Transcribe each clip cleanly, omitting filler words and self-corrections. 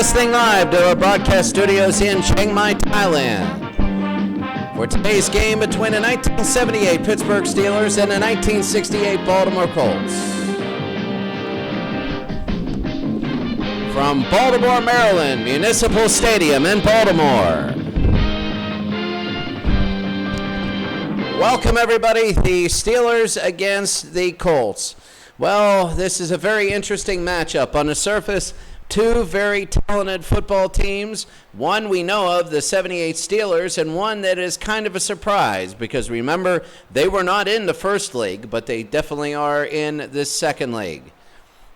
listening live to our broadcast studios in Chiang Mai, Thailand, for today's game between the 1978 Pittsburgh Steelers and the 1968 Baltimore Colts. From Baltimore, Maryland, Municipal Stadium in Baltimore. Welcome, everybody. The Steelers against the Colts. Well, this is a very interesting matchup. On the surface, two very talented football teams. One we know of, the 78 Steelers, and one that is kind of a surprise because remember, they were not in the first league, but they definitely are in this second league.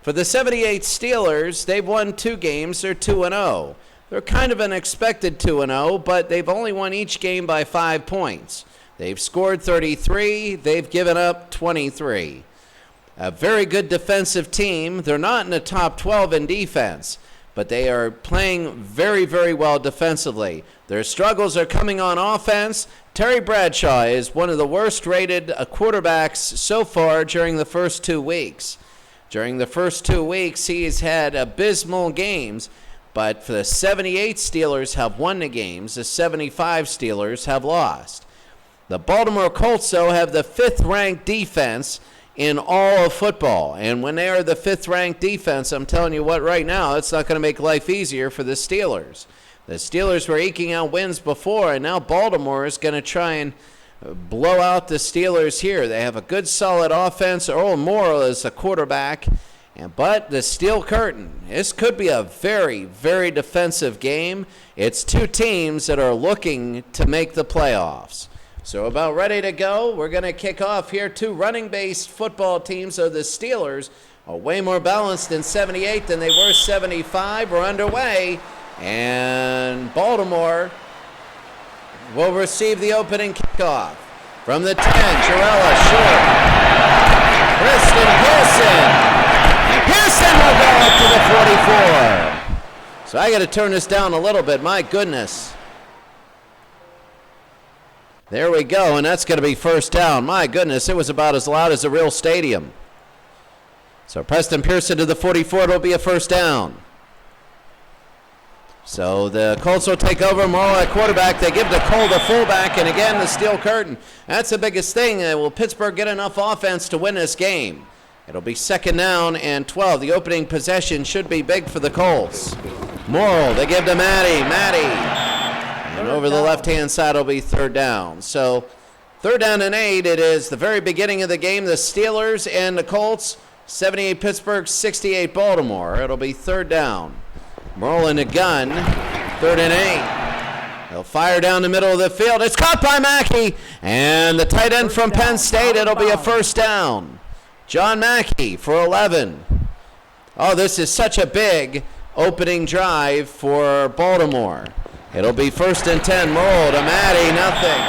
For the 78 Steelers, they've won 2 games. They're 2-0. They're kind of an expected 2-0, but they've only won each game by 5 points. They've scored 33. They've given up 23. A very good defensive team. They're not in the top 12 in defense, but they are playing very, very well defensively. Their struggles are coming on offense. Terry Bradshaw is one of the worst-rated quarterbacks so far during the first 2 weeks. During the first 2 weeks, he's had abysmal games, but for the 78 Steelers have won the games. The 75 Steelers have lost. The Baltimore Colts, though, have the 5th-ranked defense in all of football. And when they are the 5th-ranked defense, I'm telling you what, right now, it's not going to make life easier for the Steelers. The Steelers were eking out wins before, and now Baltimore is going to try and blow out the Steelers here. They have a good, solid offense. Earl Morrall is a quarterback. But the Steel Curtain, this could be a very, very defensive game. It's 2 teams that are looking to make the playoffs. So about ready to go. We're going to kick off here. 2 running-based football teams. So the Steelers are way more balanced in 78 than they were 75. We're underway. And Baltimore will receive the opening kickoff. From the 10, Jarrella short. Preston Pearson. And Pearson will go up to the 44. So I got to turn this down a little bit. My goodness. There we go, and that's going to be first down. My goodness, it was about as loud as a real stadium. So Preston Pearson to the 44, it'll be a first down. So the Colts will take over. Morrow at quarterback. They give the Cole the fullback, and again, the Steel Curtain. That's the biggest thing. Will Pittsburgh get enough offense to win this game? It'll be 2nd down and 12. The opening possession should be big for the Colts. Morrow, they give to Matty. And over the left-hand side will be 3rd down. So 3rd down and 8. It is the very beginning of the game. The Steelers and the Colts, 78 Pittsburgh, 68 Baltimore. It'll be 3rd down. Morrall in the gun, 3rd and 8. They'll fire down the middle of the field. It's caught by Mackey. And the tight end from Penn State, it'll be a first down. John Mackey for 11. Oh, this is such a big opening drive for Baltimore. It'll be 1st and 10. Morrall to Matty, nothing.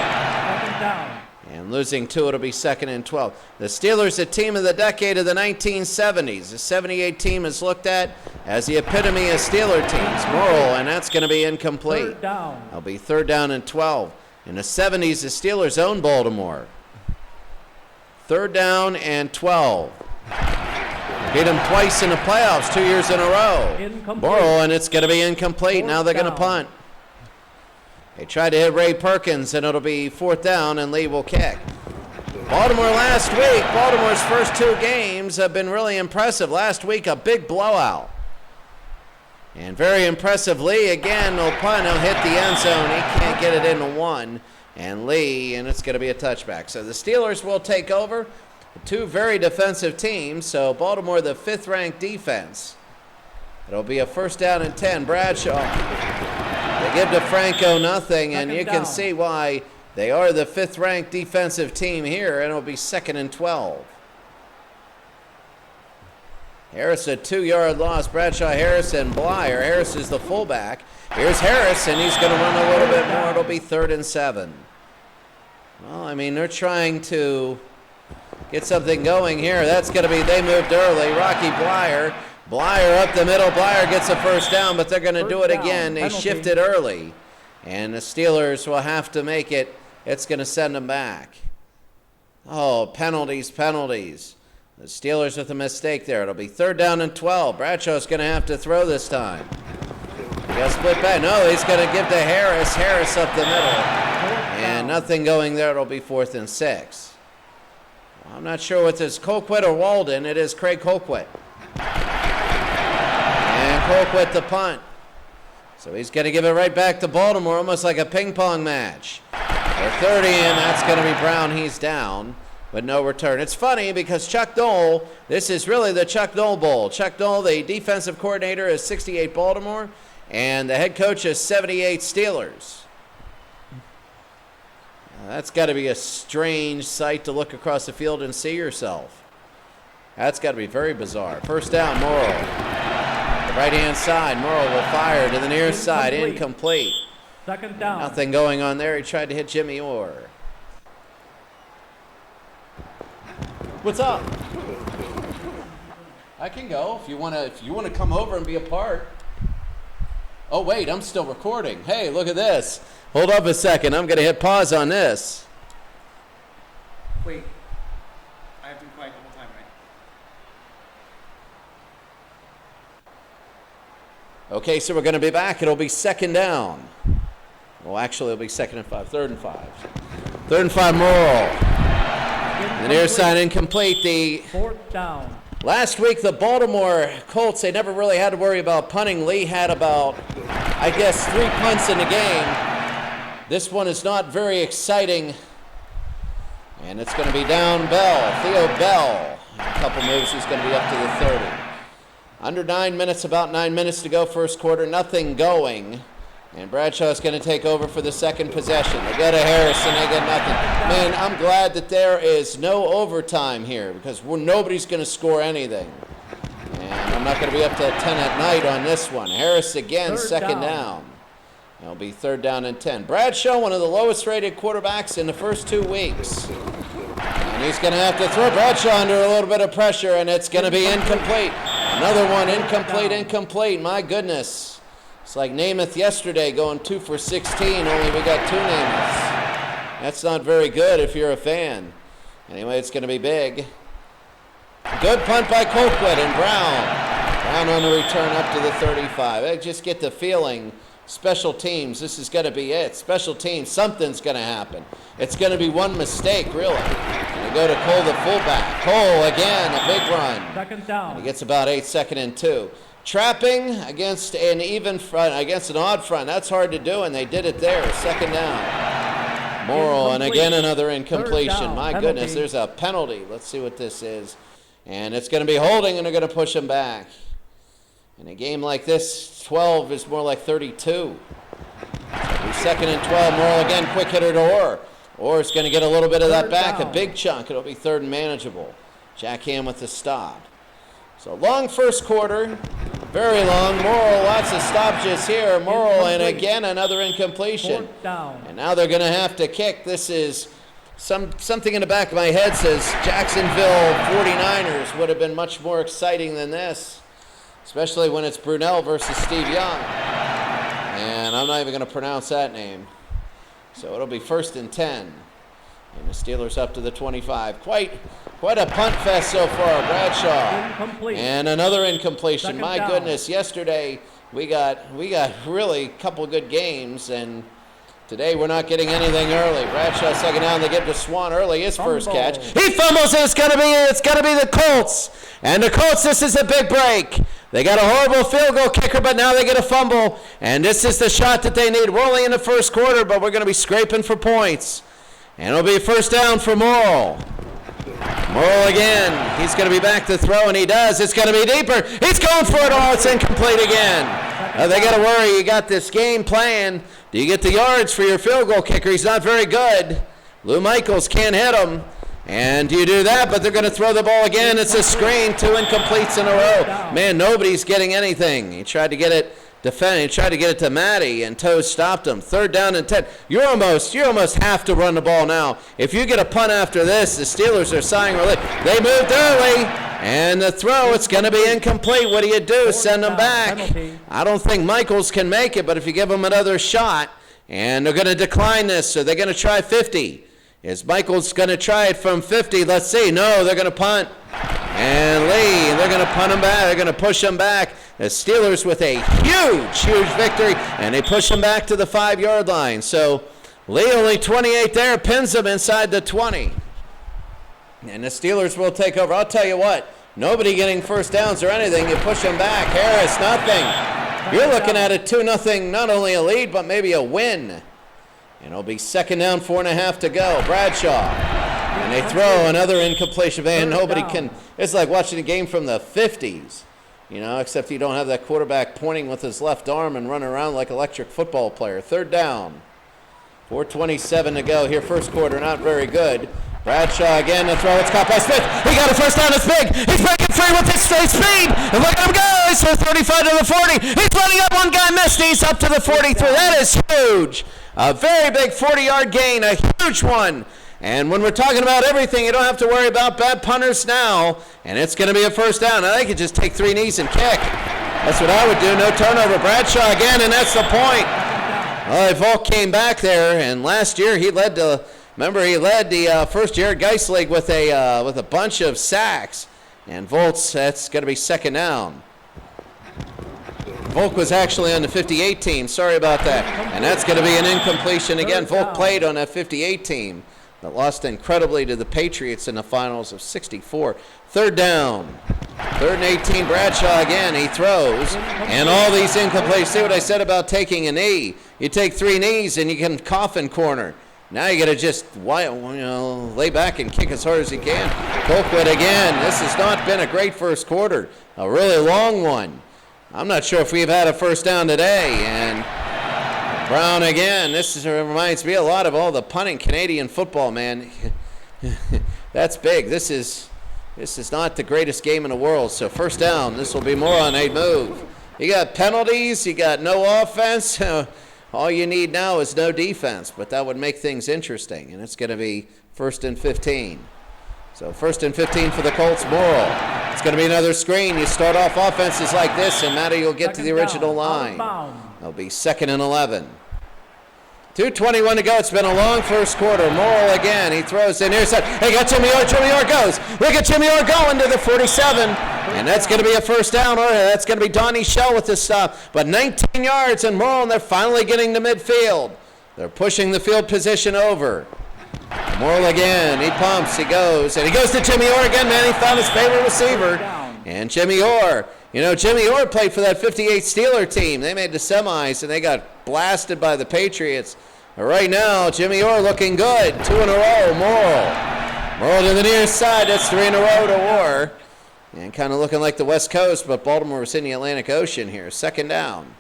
And losing 2, it'll be 2nd and 12. The Steelers, the team of the decade of the 1970s. The 78 team is looked at as the epitome of Steeler teams. Morrall, and that's going to be incomplete. It'll be 3rd down and 12. In the 70s, the Steelers owned Baltimore. 3rd down and 12. Beat them twice in the playoffs, 2 years in a row. Morrall, and it's going to be incomplete. Now they're going to punt. They tried to hit Ray Perkins, and it'll be 4th down, and Lee will kick. Baltimore last week, Baltimore's first 2 games have been really impressive. Last week, a big blowout. And very impressive. Lee, again, will punt. He'll hit the end zone. He can't get it into 1. And Lee, and it's going to be a touchback. So the Steelers will take over. 2 very defensive teams. So Baltimore, the 5th-ranked defense. It'll be a 1st down and 10. Bradshaw. They give DeFranco nothing, and you can see why they are the 5th-ranked defensive team here, and it'll be 2nd and 12. Harris, a 2-yard loss. Bradshaw, Harris, and Blyer. Harris is the fullback. Here's Harris, and he's going to run a little bit more. It'll be 3rd and 7. Well, I mean, they're trying to get something going here. That's going to be, they moved early. Rocky Blyer. Blyer up the middle. Blyer gets a first down, but they're going to do it again. They shifted early, and the Steelers will have to make it. It's going to send them back. Oh, penalties. The Steelers with a mistake there. It'll be 3rd down and 12. Bradshaw's going to have to throw this time. Got split back. No, he's going to give to Harris. Harris up the middle. And nothing going there. It'll be 4th and 6. I'm not sure what this is, Colquitt or Walden. It is Craig Colquitt. And Colquitt the punt. So he's going to give it right back to Baltimore, almost like a ping pong match. For 30, and that's going to be Brown. He's down, but no return. It's funny because Chuck Noll, this is really the Chuck Noll Bowl. Chuck Noll, the defensive coordinator, is 68 Baltimore, and the head coach is 78 Steelers. That's got to be a strange sight to look across the field and see yourself. That's got to be very bizarre. First down, Morrow. The right-hand side, Morrow will fire to the near side, incomplete. Second down. Nothing going on there. He tried to hit Jimmy Orr. What's up? I can go if you want to come over and be a part. Oh wait, I'm still recording. Hey, look at this. Hold up a second. I'm going to hit pause on this. Wait. I have to be quiet the whole time, right? Okay, so we're going to be back. It'll be second down. Well, actually, it'll be 2nd and 5. 3rd and 5. 3rd and 5, Morrill. The near side incomplete. The 4th down. Last week, the Baltimore Colts, they never really had to worry about punting. Lee had about, I guess, 3 punts in the game. This one is not very exciting. And it's going to be down Bell, Theo Bell. In a couple moves, he's going to be up to the 30. Under 9 minutes, about 9 minutes to go, first quarter, nothing going. And Bradshaw's going to take over for the second possession. They go to Harris and they get nothing. Man, I'm glad that there is no overtime here because nobody's going to score anything. And I'm not going to be up till 10 at night on this one. Harris again, second down. It'll be 3rd down and 10. Bradshaw, one of the lowest rated quarterbacks in the first 2 weeks. And he's going to have to throw Bradshaw under a little bit of pressure, and it's going to be incomplete. Another one, incomplete. My goodness. It's like Namath yesterday going 2 for 16, only we got 2 Namaths. That's not very good if you're a fan. Anyway, it's going to be big. Good punt by Colquitt and Brown. Brown on the return up to the 35. I just get the feeling, special teams, this is going to be it. Special teams, something's going to happen. It's going to be one mistake, really. And they go to Cole, the fullback. Cole, again, a big run. Second down. And he gets about 8, 2nd and 2. Trapping against an even front, against an odd front, that's hard to do, and they did it there. 2nd down. Morrill, and again another incompletion. My goodness, there's a penalty. Let's see what this is. And it's going to be holding, and they're going to push him back. In a game like this, 12 is more like 32. 2nd and 12. Morrill again, quick hitter to Orr. Orr's going to get a little bit of that back, a big chunk. It'll be 3rd and manageable. Jack Ham with the stop. So long first quarter, very long. Morrill, lots of stoppages here. Morrill, and again another incompletion. And now they're going to have to kick. This is something in the back of my head says Jacksonville 49ers would have been much more exciting than this, especially when it's Brunell versus Steve Young. And I'm not even going to pronounce that name. So it'll be 1st and 10. And the Steelers up to the 25. Quite a punt fest so far, Bradshaw. Incomplete. And another incompletion. Second My down. goodness, yesterday we got really a couple good games, and today we're not getting anything early. Bradshaw 2nd down. They get to Swan early, his first catch. He fumbles, and it's gonna be the Colts. And the Colts, this is a big break. They got a horrible field goal kicker, but now they get a fumble. And this is the shot that they need. We're only in the first quarter, but we're gonna be scraping for points. And it'll be 1st down for Morrill. Morrill again. He's going to be back to throw, and he does. It's going to be deeper. He's going for it all. It's incomplete again. They got to worry. You got this game plan. Do you get the yards for your field goal kicker? He's not very good. Lou Michaels can't hit him. And do you do that? But they're going to throw the ball again. It's a screen. 2 incompletes in a row. Man, nobody's getting anything. He tried to get it. He tried to get it to Matty, and Toes stopped him. 3rd down and 10. You almost have to run the ball now. If you get a punt after this, the Steelers are sighing relief. They moved early, and the throw, it's going to be incomplete. What do you do? Send them back. I don't think Michaels can make it, but if you give him another shot, and they're going to decline this, so they're going to try 50. Is Michaels going to try it from 50? Let's see. No, they're going to punt. And Lee, they're going to punt him back. They're going to push him back. The Steelers with a huge victory, and they push them back to the 5-yard line. So Lee only 28 there, pins them inside the 20. And the Steelers will take over. I'll tell you what, nobody getting first downs or anything. You push them back. Harris, nothing. You're looking at a 2-0, not only a lead, but maybe a win. And it'll be second down, 4.5 to go. Bradshaw. And they throw another incompletion. Man, nobody can. It's like watching a game from the 50s, you know, except you don't have that quarterback pointing with his left arm and running around like an electric football player. Third down. 4:27 to go here, first quarter, not very good. Bradshaw again, the throw, it's caught by Smith. He got a first down, it's big. He's breaking free with his straight speed. And look at him go, he's from 35 to the 40. He's running up, one guy missed, he's up to the 43. That is huge. A very big 40-yard gain, a huge one. And when we're talking about everything, you don't have to worry about bad punters now. And it's going to be a first down. Now they could just take 3 knees and kick. That's what I would do, no turnover. Bradshaw again, and that's the point. Well, Volk came back there, and last year he led the first year Geist League with a bunch of sacks. And Volk's, that's going to be second down. Volk was actually on the 58 team. Sorry about that. And that's going to be an incompletion again. Volk played on that 58 team that lost incredibly to the Patriots in the finals of '64. Third down. 3rd and 18, Bradshaw again, he throws, and all these incompletions. See what I said about taking a knee? You take 3 knees and you can coffin corner. Now you got to just lay back and kick as hard as you can. Colquitt again. This has not been a great first quarter, a really long one. I'm not sure if we've had a first down today. And Brown again. Reminds me a lot of all the punting Canadian football, man. That's big. This is not the greatest game in the world. So first down, this will be more on a move. You got penalties, you got no offense. All you need now is no defense, but that would make things interesting. And it's going to be 1st and 15. So 1st and 15 for the Colts. Morrill. It's going to be another screen. You start off offenses like this, and Matty will get to the original line. It'll be 2nd and 11. 2:21 to go. It's been a long first quarter. Morrill again. He throws in here. They got Jimmy Orr. Jimmy Orr goes. Look at Jimmy Orr going to the 47. And that's going to be a first down. Or that's going to be Donnie Shell with this stop. But 19 yards and Morrill, and they're finally getting to midfield. They're pushing the field position over. Morrill again. He pumps. He goes. And he goes to Jimmy Orr again. Man, he found his favorite receiver. And Jimmy Orr. You know, Jimmy Orr played for that 58 Steeler team. They made the semis, and they got blasted by the Patriots. But right now, Jimmy Orr looking good. 2 in a row. Morrill to the near side. That's 3 in a row to Orr. And kind of looking like the West Coast, but Baltimore was in the Atlantic Ocean here. Second down.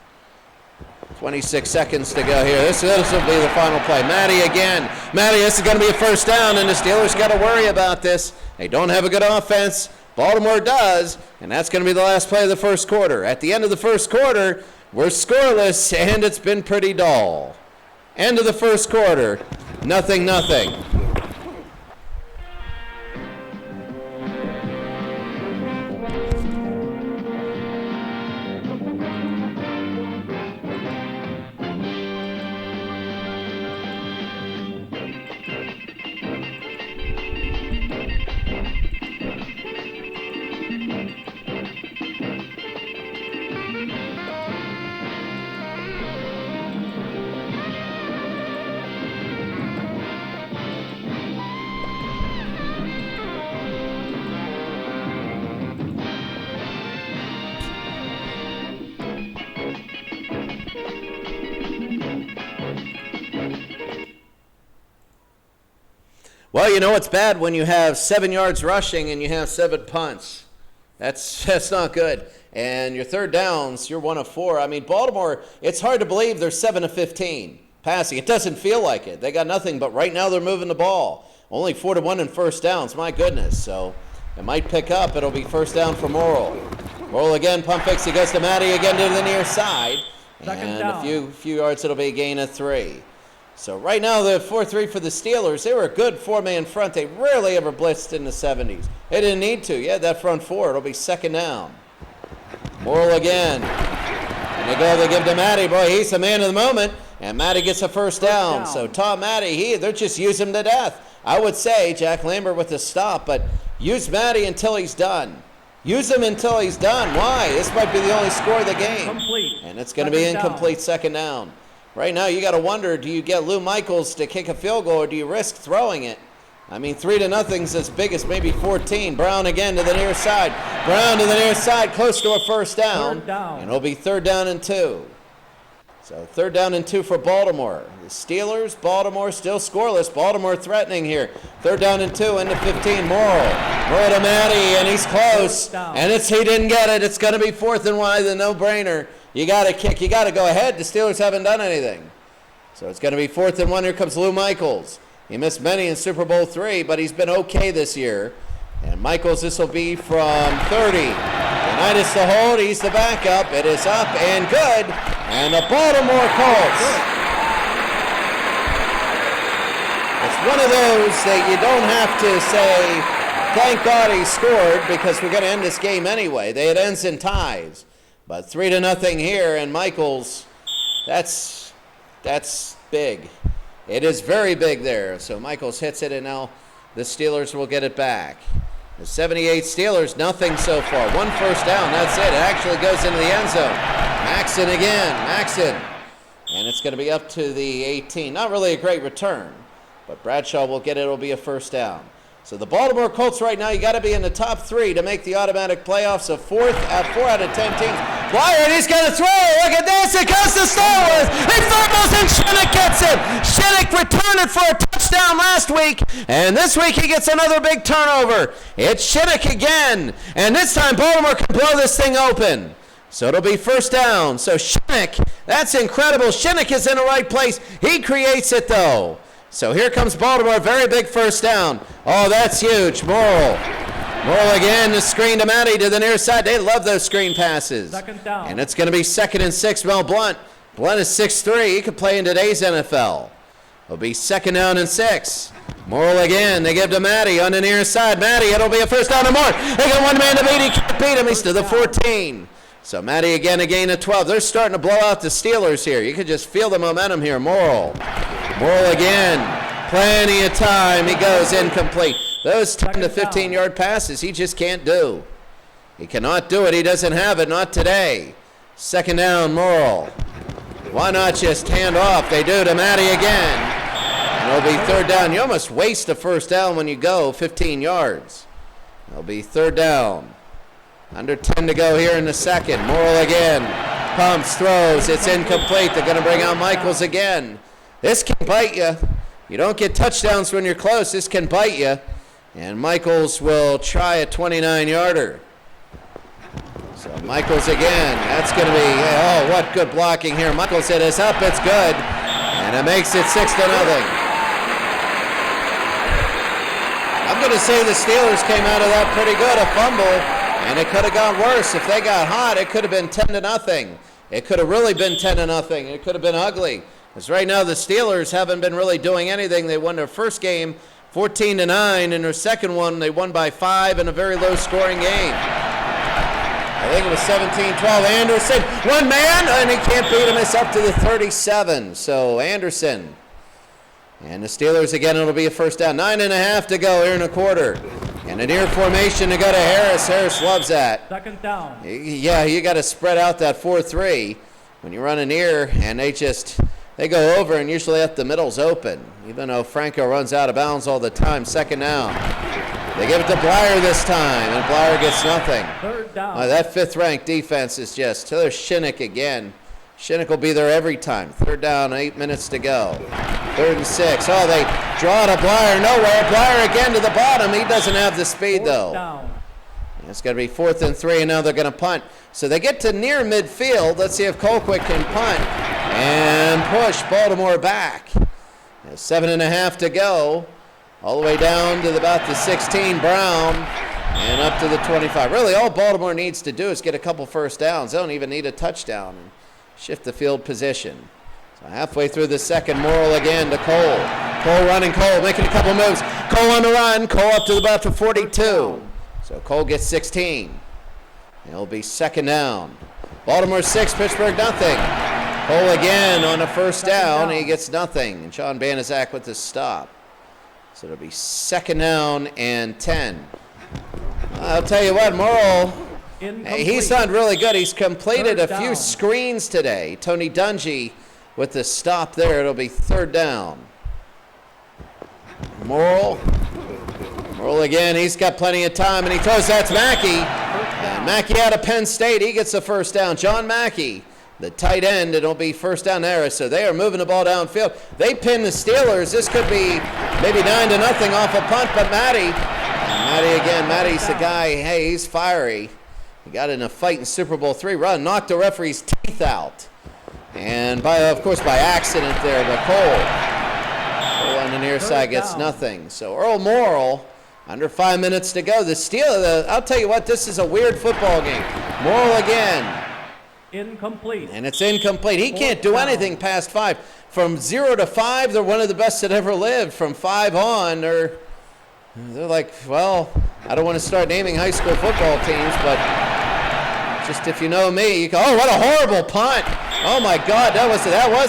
26 seconds to go here. This will be the final play. Matty again. Matty, this is going to be a first down, and the Steelers got to worry about this. They don't have a good offense. Baltimore does, and that's going to be the last play of the first quarter. At the end of the first quarter, we're scoreless, and it's been pretty dull. End of the first quarter, 0-0. Well, you know it's bad when you have 7 yards rushing and you have 7 punts. That's not good. And your third downs, you're 1 of 4. I mean, Baltimore, it's hard to believe they're 7 of 15 passing. It doesn't feel like it. They got nothing, but right now they're moving the ball. Only 4-1 in first downs. My goodness. So it might pick up. It'll be first down for Morrill. Morrill again, pump fakes. He goes to Matty again to the near side. And a few yards, it'll be a gain of 3. So right now, the 4-3 for the Steelers. They were a good 4-man front. They rarely ever blitzed in the 70s. They didn't need to. Yeah, that front 4. It'll be second down. Morrill again. And they give to Matty. Boy, he's the man of the moment. And Matty gets a first down. So Tom Matty, they're just using him to death. I would say Jack Lambert with the stop, but use Matty until he's done. Use him until he's done. Why? This might be the only score of the game. Complete. And it's going to be incomplete, second down. Right now, you got to wonder, do you get Lou Michaels to kick a field goal, or do you risk throwing it? I mean, 3-0's as big as maybe 14. Brown again to the near side. Brown to the near side, close to a first down. And it'll be 3rd down and 2. So 3rd down and 2 for Baltimore. The Steelers, Baltimore still scoreless. Baltimore threatening here. 3rd down and 2 into 15. Morrill to Matty, and he's close. And he didn't get it. It's going to be 4th and wide, the no-brainer. You got to kick. You got to go ahead. The Steelers haven't done anything. So it's going to be 4th and 1. Here comes Lou Michaels. He missed many in Super Bowl III, but he's been okay this year. And Michaels, this will be from 30. Unitas the hold. He's the backup. It is up and good. And the Baltimore Colts. It's one of those that you don't have to say, thank God he scored, because we're going to end this game anyway. It ends in ties. But 3-0 here, and Michaels, that's big. It is very big there. So Michaels hits it, and now the Steelers will get it back. The 78 Steelers, nothing so far. 1 first down, that's it. It actually goes into the end zone. Maxon again, Maxon. And it's going to be up to the 18. Not really a great return, but Bradshaw will get it. It'll be a first down. So the Baltimore Colts right now, you got to be in the top 3 to make the automatic playoffs of 4 out of 10 teams. Wyatt, he's going to throw. Look at this. It goes to Stallworth. He fumbles and Shinnick gets it. Shinnick returned it for a touchdown last week, and this week he gets another big turnover. It's Shinnick again, and this time Baltimore can blow this thing open. So it'll be first down. So Shinnick, that's incredible. Shinnick is in the right place. He creates it, though. So here comes Baltimore, very big first down. Oh, that's huge. Morrill again, the screen to Matty to the near side. They love those screen passes. Second down. And it's going to be 2nd and 6. Mel Blunt. Blunt is 6'3". He could play in today's NFL. It'll be 2nd down and 6. Morrill again. They give to Matty on the near side. Matty, it'll be a first down and more. They got one man to beat. He can't beat him. He's to the 14. So Matty again, a gain of 12. They're starting to blow out the Steelers here. You could just feel the momentum here. Morrill again. Plenty of time. He goes incomplete. Those 10 to 15-yard passes he just can't do. He cannot do it. He doesn't have it. Not today. 2nd down, Morrill. Why not just hand off? They do to Matty again. And it'll be 3rd down. You almost waste a first down when you go 15 yards. It'll be 3rd down. Under 10 to go here in the 2nd. Morrill again. Pumps, throws. It's incomplete. They're going to bring out Michaels again. This can bite you. You don't get touchdowns when you're close. This can bite you. And Michaels will try a 29-yarder. So Michaels again. That's going to be, oh, what good blocking here. Michaels said it's up. It's good. And it makes it 6-0. I'm going to say the Steelers came out of that pretty good. A fumble. And it could have gone worse. If they got hot, it could have been 10-0. It could have really been 10-0. It could have been ugly. Because right now the Steelers haven't been really doing anything. They won their first game 14-9. In their second one, they won by 5 in a very low-scoring game. I think it was 17-12. Anderson, one man, and he can't beat him. It's up to the 37. So Anderson. And the Steelers, again, it'll be a first down. 9.5 to go here in a quarter. And a near formation to go to Harris. Harris loves that. 2nd down. Yeah, you got to spread out that 4-3 when you run a near, and they go over, and usually at the middle's open, even though Franco runs out of bounds all the time. 2nd down. They give it to Blyer this time, and Blyer gets nothing. 3rd down. That 5th-ranked defense is just, there's Shinnick again. Shinnick will be there every time. 3rd down, 8 minutes to go. 3rd and 6. Oh, they draw to Blyer nowhere. Blyer again to the bottom. He doesn't have the speed, though. Down. It's going to be 4th and 3, and now they're going to punt. So they get to near midfield. Let's see if Colquitt can punt and push Baltimore back. 7.5 to go. All the way down to about the 16, Brown, and up to the 25. Really, all Baltimore needs to do is get a couple first downs. They don't even need a touchdown and shift the field position. So halfway through the 2nd, Morrill again to Cole. Cole running, Cole making a couple moves. Cole on the run, Cole up to about the 42. So Cole gets 16. It'll be 2nd down. Baltimore 6, Pittsburgh nothing. Cole again on a first down. He gets nothing. And Sean Banaszak with the stop. So it'll be 2nd down and 10. I'll tell you what, Morrill, Incomplete. he's done really good. He's completed Third a few down. screens today. Tony Dungy with the stop there. It'll be third down. Morrill again. He's got plenty of time, and he throws. That's Mackey. And Mackey out of Penn State. He gets the first down. John Mackey, the tight end. It'll be first down there. So they are moving the ball downfield. They pin the Steelers. This could be maybe 9-0 off a punt, but Matty's the guy. Hey, he's fiery. He got in a fight in Super Bowl III. Knocked the referee's teeth out. And of course by accident there, but Cole on the near side gets nothing. So Earl Morrill, under 5 minutes to go. The Steelers, I'll tell you what, this is a weird football game. Morrill again. Incomplete. And it's incomplete. He can't do anything past 5. From 0 to 5, they're one of the best that ever lived. From 5 on, they're like, well, I don't want to start naming high school football teams, but just if you know me, you go, oh, what a horrible punt. Oh, my God, that was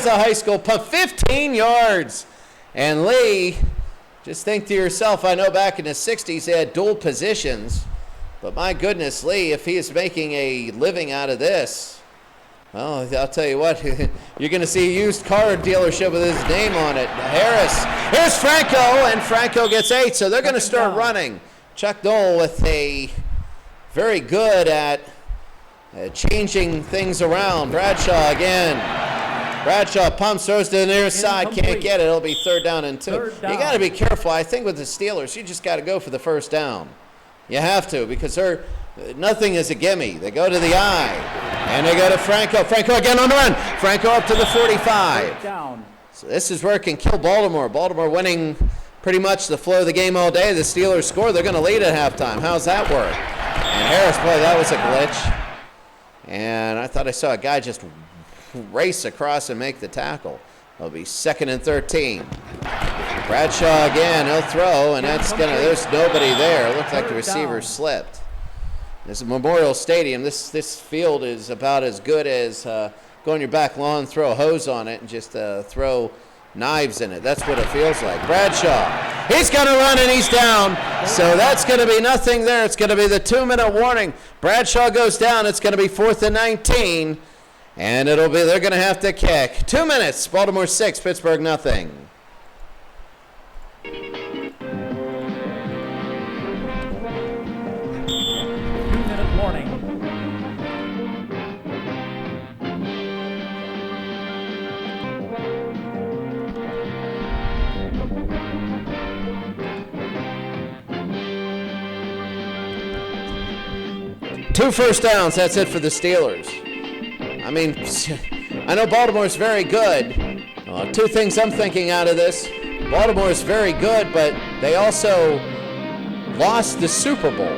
a high school punt. 15 yards. And Lee, just think to yourself, I know back in the 60s they had dual positions, but my goodness, Lee, if he is making a living out of this, well, I'll tell you what, you're going to see a used car dealership with his name on it. Here's Franco, and Franco gets 8, so they're going to start running. Chuck Dole with a very good at changing things around. Bradshaw again. Bradshaw pumps, throws to the near side, can't get it. It'll be third down and 2. You got to be careful. I think with the Steelers, you just got to go for the first down. You have to, because nothing is a gimme. They go to the eye, and they go to Franco. Franco again on the run. Franco up to the 45. So this is where it can kill Baltimore. Baltimore winning pretty much the flow of the game all day. The Steelers score. They're going to lead at halftime. How's that work? And Harris, boy, that was a glitch. And I thought I saw a guy just race across and make the tackle. It'll be 2nd and 13. Bradshaw again, he'll throw, and there's nobody there. It looked like the receiver slipped. This is Memorial Stadium. This field is about as good as go on your back lawn, throw a hose on it, and just throw knives in it. That's what it feels like. Bradshaw, he's going to run, and he's down. So that's going to be nothing there. It's going to be the 2-minute warning. Bradshaw goes down. It's going to be 4th and 19. And they're going to have to kick. 2 minutes. Baltimore 6, Pittsburgh nothing. 2-minute warning. Two first downs. That's it for the Steelers. I mean, I know Baltimore's very good. 2 things I'm thinking out of this. Baltimore's very good, but they also lost the Super Bowl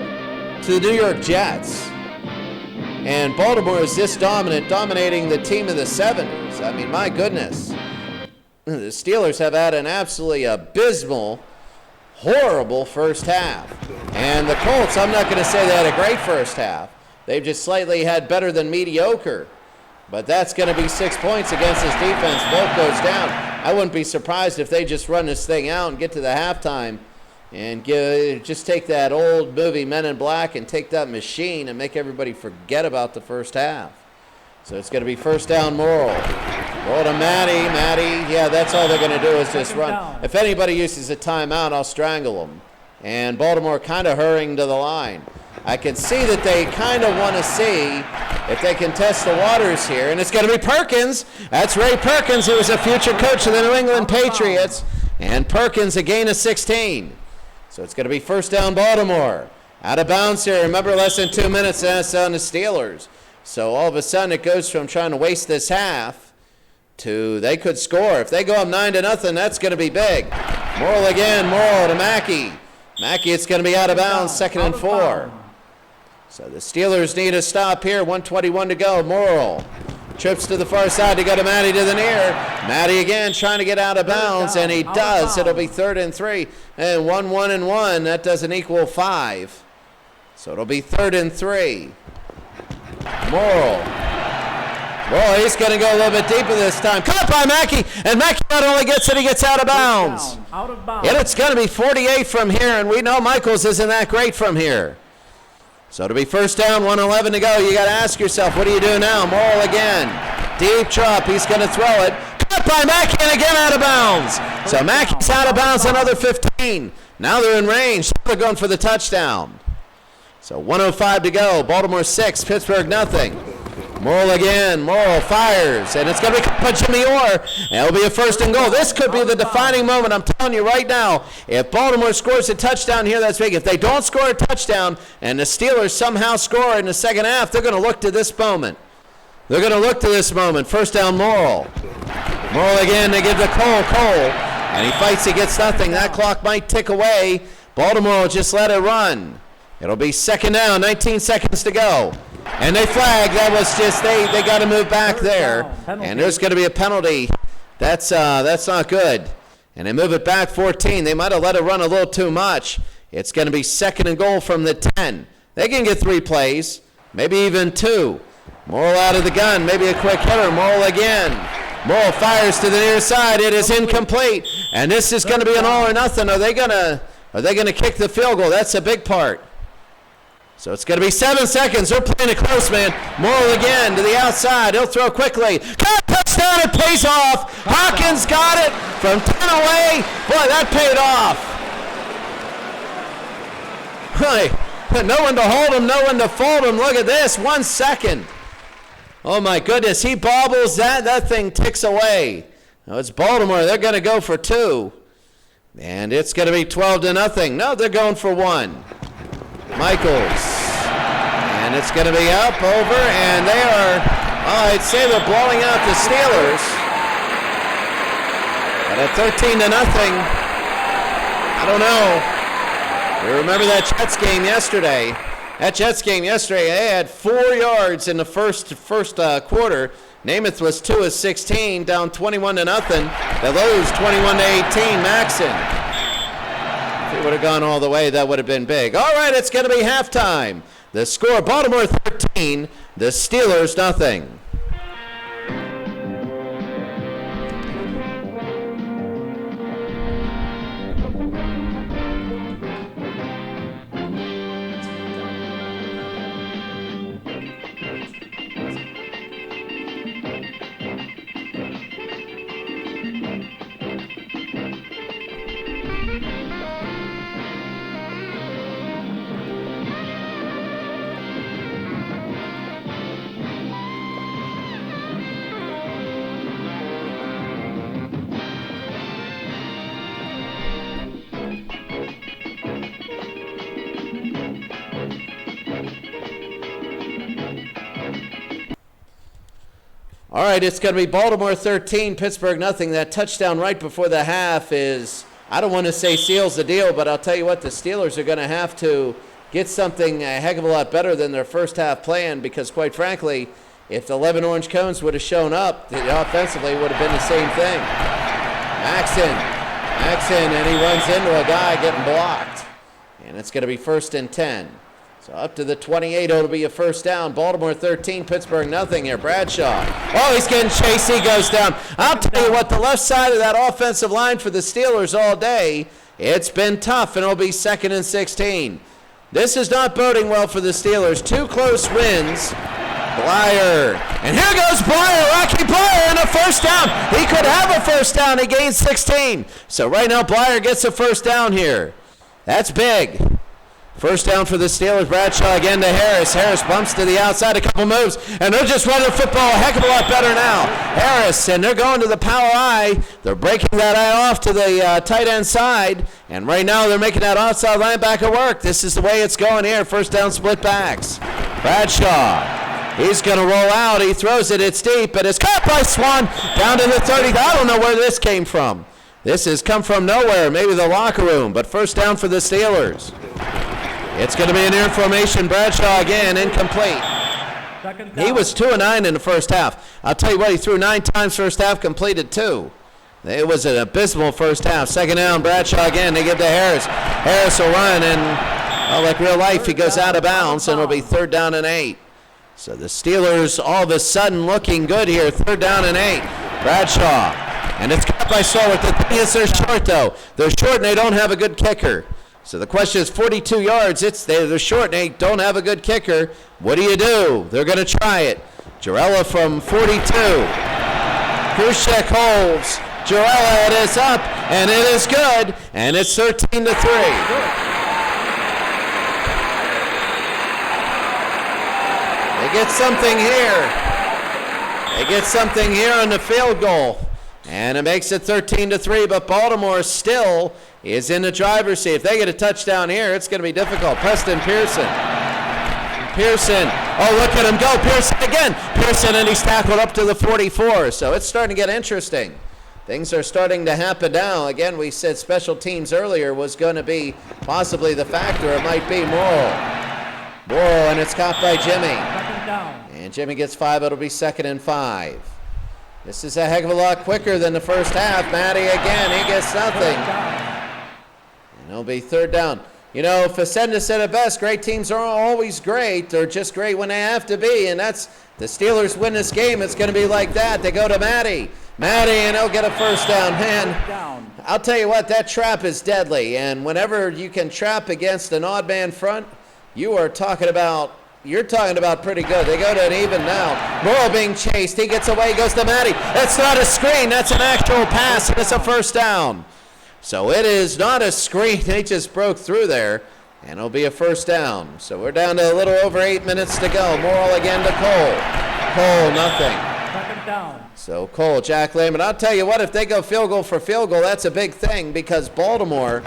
to the New York Jets. And Baltimore is this dominant, dominating the team of the 70s. I mean, my goodness. The Steelers have had an absolutely abysmal, horrible first half. And the Colts, I'm not going to say they had a great first half. They've just slightly had better than mediocre. But that's going to be 6 points against this defense. Both goes down. I wouldn't be surprised if they just run this thing out and get to the halftime and just take that old movie Men in Black and take that machine and make everybody forget about the first half. So it's going to be first down Morrill. Roll to Matty, yeah, that's all they're going to do is just run. If anybody uses a timeout, I'll strangle them. And Baltimore kind of hurrying to the line. I can see that they kind of want to see if they can test the waters here. And it's going to be Perkins. That's Ray Perkins, who was a future coach of the New England Patriots. And Perkins, a gain of 16. So it's going to be first down Baltimore. Out of bounds here. Remember, less than 2 minutes, and that's on the Steelers. So all of a sudden it goes from trying to waste this half to they could score. If they go up 9-0, that's going to be big. Morrill to Mackey. Mackey, it's going to be out of bounds, 2nd and 4. So the Steelers need a stop here, 1:21 to go. Morrill trips to the far side to go to Matty to the near. Matty again trying to get out of bounds, and he does. It'll be 3rd and 3. And 1, that doesn't equal 5. So it'll be 3rd and 3. Morrill. Well, he's going to go a little bit deeper this time. Caught by Mackey, and Mackey not only gets it, he gets out of bounds. Out of bounds. And it's going to be 48 from here, and we know Michaels isn't that great from here. So it'll be first down, 1:11 to go. You got to ask yourself, what do you do now? Morrill again. Deep drop. He's going to throw it. Caught by Mackey and again out of bounds. So Mackey's out of bounds, another 15. Now they're in range. They're going for the touchdown. So 1:05 to go. Baltimore 6, Pittsburgh nothing. Morrill again. Morrill fires, and it's going to be caught by Jimmy Orr. And it'll be a first and goal. This could be the defining moment. I'm telling you right now, if Baltimore scores a touchdown here, that's big. If they don't score a touchdown and the Steelers somehow score in the second half, they're going to look to this moment. They're going to look to this moment. First down, Morrill. Morrill again. They give to Cole. And he fights. He gets nothing. That clock might tick away. Baltimore will just let it run. It'll be second down, 19 seconds to go. And they flag. That was just, they got to move back there. And there's going to be a penalty. That's not good. And they move it back 14. They might have let it run a little too much. It's going to be second and goal from the 10. They can get 3 plays, maybe even 2. Morrill out of the gun, maybe a quick hitter. Morrill again. Morrill fires to the near side. It is incomplete. And this is going to be an all or nothing. Are they going to kick the field goal? That's a big part. So it's going to be 7 seconds. They're playing it close, man. Morrill again to the outside. He'll throw quickly. Touchdown, it pays off. Hawkins got it from 10 away. Boy, that paid off. No one to hold him, no one to fold him. Look at this, 1 second. Oh, my goodness. He bobbles that. That thing ticks away. Now it's Baltimore. They're going to go for 2. And it's going to be 12-0. No, they're going for 1. Michaels, and it's going to be up, over, and they are, I'd say they're blowing out the Steelers. But at 13-0, I don't know. You remember that Jets game yesterday. They had 4 yards in the first quarter. Namath was 2 of 16, down 21-0. They lose 21-18, Maxson. If it would have gone all the way, that would have been big. All right, it's going to be halftime. The score, Baltimore 13, the Steelers nothing. All right, it's going to be Baltimore 13, Pittsburgh nothing. That touchdown right before the half is, I don't want to say seals the deal, but I'll tell you what, the Steelers are going to have to get something a heck of a lot better than their first half plan, because quite frankly, if the 11 orange cones would have shown up, offensively would have been the same thing. Maxson, and he runs into a guy getting blocked. And it's going to be 1st and 10. So up to the 28, it'll be a first down. Baltimore 13, Pittsburgh nothing here. Bradshaw. Oh, he's getting chased. He goes down. I'll tell you what, the left side of that offensive line for the Steelers all day, it's been tough, and it'll be 2nd and 16. This is not boding well for the Steelers. 2 close wins. Blyer. And here goes Blyer, Rocky Blyer, and a first down. He could have a first down. He gains 16. So right now, Blyer gets a first down here. That's big. First down for the Steelers. Bradshaw again to Harris. Harris bumps to the outside, a couple moves, and they're just running the football a heck of a lot better now. Harris, and they're going to the power eye. They're breaking that eye off to the tight end side, and right now they're making that outside linebacker work. This is the way it's going here. First down, split backs. Bradshaw, he's going to roll out. He throws it. It's deep, but it's caught by Swan down to the 30. I don't know where this came from. This has come from nowhere, maybe the locker room, but first down for the Steelers. It's going to be an air formation. Bradshaw again, incomplete. He was 2 of 9 in the first half. I'll tell you what, he threw 9 times first half, completed 2. It was an abysmal first half. Second down, Bradshaw again. They give to Harris. Harris will run, and like real life, he goes out of bounds, and it'll be 3rd down and 8. So the Steelers all of a sudden looking good here. 3rd down and 8. Bradshaw. And it's caught by Stolwart. The thing is, they're short, though. They're short, and they don't have a good kicker. So the question is 42 yards. They're short and they don't have a good kicker. What do? They're going to try it. Jarella from 42. Krushek holds. Jarella, it is up, and it is good, and it's 13-3. They get something here. They get something here on the field goal, and it makes it 13-3, but Baltimore still is in the driver's seat. If they get a touchdown here, it's going to be difficult. Preston Pearson. Oh, look at him go. Pearson again. Pearson, and he's tackled up to the 44, so it's starting to get interesting. Things are starting to happen now. Again, we said special teams earlier was going to be possibly the factor. It might be Morrill, and it's caught by Jimmy. Second down. And Jimmy gets 5. It'll be 2nd and 5. This is a heck of a lot quicker than the first half. Matty again. He gets nothing. And it'll be 3rd down. You know, Facenda said it best, great teams aren't always great. They're just great when they have to be. And that's, the Steelers win this game, it's going to be like that. They go to Matty, and he'll get a 1st down. Man, I'll tell you what, that trap is deadly. And whenever you can trap against an odd man front, you're talking about pretty good. They go to an even now. Morrill being chased. He gets away, goes to Matty. That's not a screen. That's an actual pass, and it's a 1st down. So it is not a screen. They just broke through there, and it'll be a 1st down. So we're down to a little over 8 minutes to go. Morrill again to Cole. Cole, nothing. 2nd down. So Cole, Jack Lehman. I'll tell you what, if they go field goal for field goal, that's a big thing because Baltimore's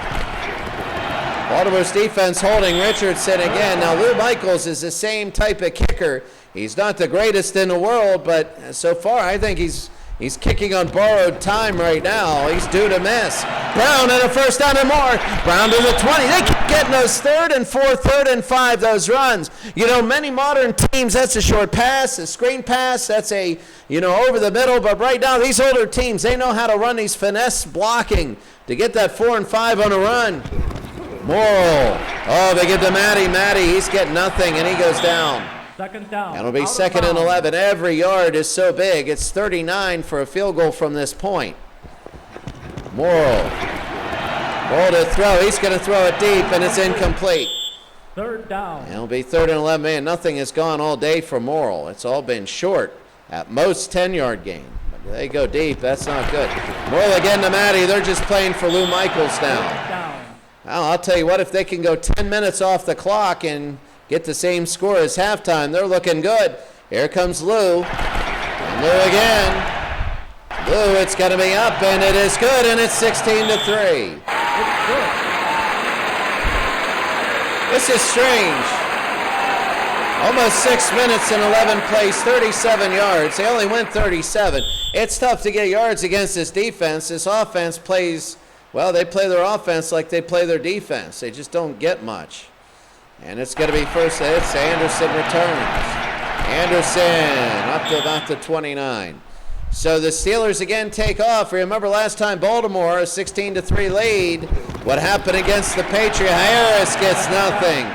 defense holding Richardson again. Now, Lou Michaels is the same type of kicker. He's not the greatest in the world, but so far I think he's kicking on borrowed time right now. He's due to miss. Brown and a 1st down and more. Brown to the 20. They keep getting those 3rd and 4, 3rd and 5, those runs. You know, many modern teams, that's a short pass, a screen pass, that's a, over the middle. But right now, these older teams, they know how to run these finesse blocking to get that 4 and 5 on a run. Morrill. Oh, they get to Matty. He's getting nothing, and he goes down. 2nd down. And it'll be 2nd and 11. Every yard is so big. It's 39 for a field goal from this point. Morrill. To throw. He's going to throw it deep, and it's incomplete. 3rd down. And it'll be 3rd and 11. Man, nothing has gone all day for Morrill. It's all been short. At most 10-yard gain. But they go deep. That's not good. Morrill again to Matty. They're just playing for Lou Michaels now. Well, I'll tell you what, if they can go 10 minutes off the clock and get the same score as halftime, they're looking good. Here comes Lou. And Lou again. Lou, it's going to be up, and it is good, and it's 16-3. This is strange. Almost 6 minutes and 11 plays, 37 yards. They only went 37. It's tough to get yards against this defense. This offense plays, they play their offense like they play their defense. They just don't get much. And it's going to be first. It's Anderson returns. Anderson up to about the 29. So the Steelers again take off. Remember last time Baltimore, a 16-3 lead. What happened against the Patriots? Harris gets nothing.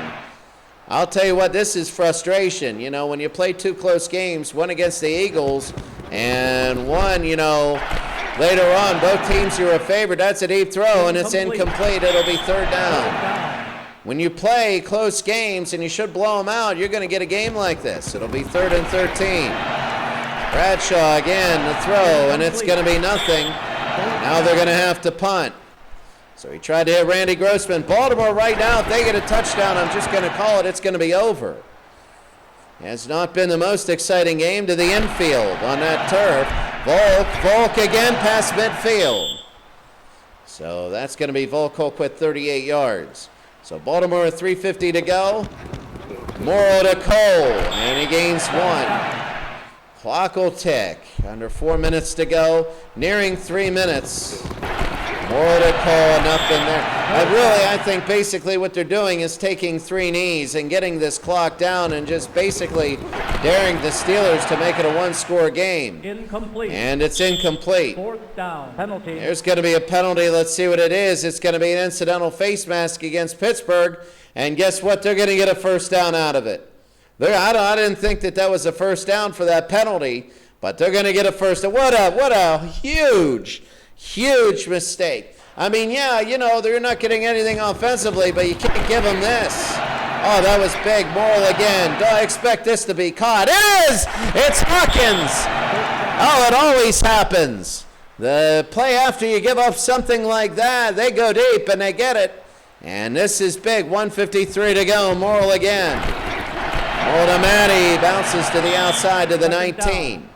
I'll tell you what, this is frustration. You know, when you play 2 close games, one against the Eagles and one, later on, both teams you were favored. That's a deep throw, and it's incomplete. It'll be 3rd down. When you play close games and you should blow them out, you're going to get a game like this. It'll be 3rd and 13. Bradshaw again, the throw, and it's going to be nothing. Now they're going to have to punt. So he tried to hit Randy Grossman. Baltimore right now, if they get a touchdown, I'm just going to call it, it's going to be over. It has not been the most exciting game to the infield on that turf. Volk again past midfield. So that's going to be Volk with 38 yards. So Baltimore with 3:50 to go. Morrill to Cole, and he gains 1. Clock will tick. Under 4 minutes to go. Nearing 3 minutes. Morrill to Cole, nothing there. I think basically what they're doing is taking 3 knees and getting this clock down and just basically daring the Steelers to make it a 1-score game. Incomplete. And it's incomplete. 4th down. Penalty. There's going to be a penalty. Let's see what it is. It's going to be an incidental face mask against Pittsburgh. And guess what? They're going to get a 1st down out of it. I didn't think that was a 1st down for that penalty, but they're going to get a 1st down. What a huge mistake. I mean, yeah, you know, they're not getting anything offensively, but you can't give them this. Oh, that was big. Morrill again. Do I expect this to be caught? It is! It's Hawkins! Oh, it always happens. The play after you give up something like that, they go deep and they get it. And this is big. 1:53 to go. Morrill again. Morrill to Matty. Bounces to the outside to the 19.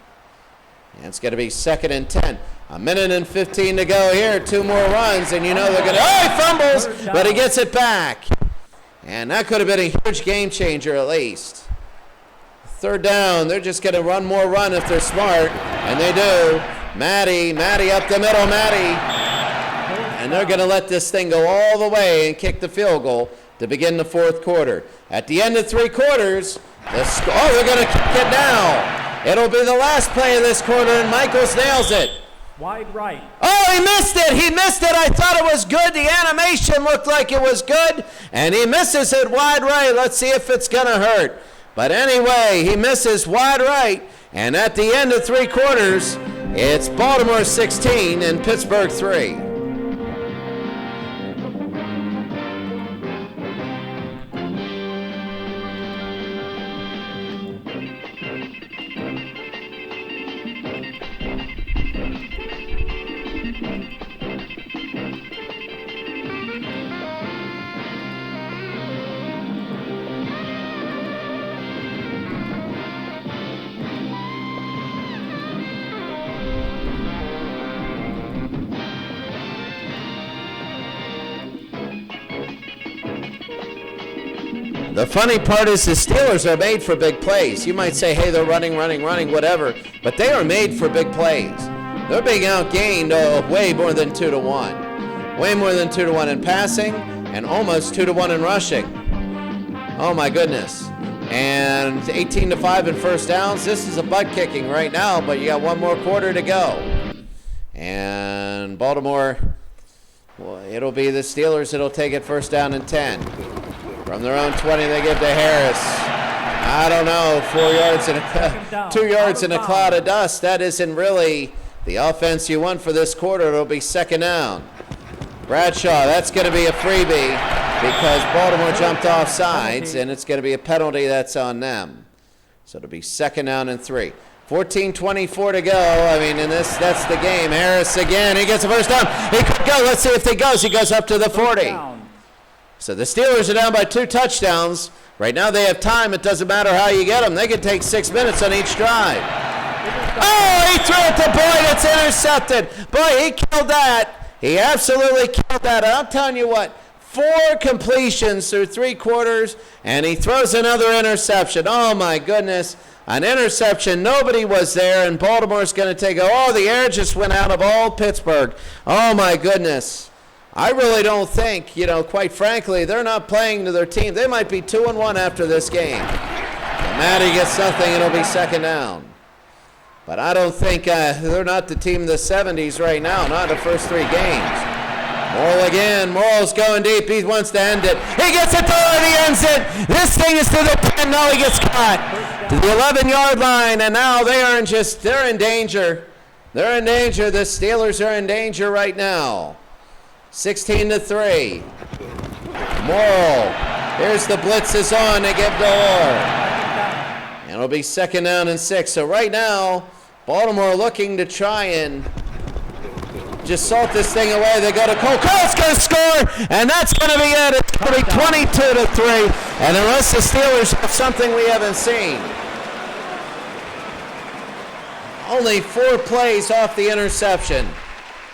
And it's going to be 2nd and 10. 1:15 to go here. 2 more runs, and you know they're going to. Oh, he fumbles, but he gets it back. And that could have been a huge game changer at least. 3rd down. They're just going to run if they're smart, and they do. Matty up the middle, Matty. And they're going to let this thing go all the way and kick the field goal to begin the 4th quarter. At the end of 3 quarters, they're going to kick it now. It'll be the last play of this quarter, and Michaels nails it. Wide right. Oh, he missed it. I thought it was good. The animation looked like it was good, and he misses it wide right. Let's see if it's going to hurt. But anyway, he misses wide right, and at the end of 3 quarters, it's Baltimore 16 and Pittsburgh 3. The funny part is the Steelers are made for big plays. You might say, hey, they're running, whatever. But they are made for big plays. They're being outgained way more than 2-1. Way more than 2-1 in passing and almost 2-1 in rushing. Oh, my goodness. And 18-5 in first downs. This is a butt kicking right now, but you got 1 more quarter to go. And Baltimore, well, it'll be the Steelers that'll take it 1st down and 10. From their own 20, they give to Harris. I don't know, 4 yards and 2 yards in a cloud of dust. That isn't really the offense you want for this quarter. It'll be 2nd down. Bradshaw, that's going to be a freebie because Baltimore jumped off sides, and it's going to be a penalty that's on them. So it'll be 2nd down and 3. 14:24 to go. I mean, in this, that's the game. Harris again. He gets a 1st down. He could go. Let's see if he goes. He goes up to the 40. So the Steelers are down by 2 touchdowns. Right now they have time. It doesn't matter how you get them. They can take 6 minutes on each drive. Oh, he threw it to Boyd. It's intercepted. Boy, he killed that. He absolutely killed that. I'm telling you what, 4 completions through 3 quarters, and he throws another interception. Oh, my goodness. An interception. Nobody was there, and Baltimore's going to take it. Oh, the air just went out of all Pittsburgh. Oh, my goodness. I really don't think, quite frankly, they're not playing to their team. They might be 2-1 after this game. Matty gets nothing, it'll be 2nd down. But I don't think they're not the team of the 70s right now, not the first 3 games. Morrill again. Morrill's going deep. He wants to end it. He gets it through and he ends it. This thing is to the 10. No, he gets caught to the 11-yard line, and now they're in danger. They're in danger. The Steelers are in danger right now. 16-3. Morrill. Here's the blitz is on. They give Delore. And it'll be 2nd down and 6. So right now, Baltimore looking to try and just salt this thing away. They go to Cole. Colts going to score, and that's going to be it. It's going to be 22-3. And unless the Steelers have something we haven't seen. Only 4 plays off the interception.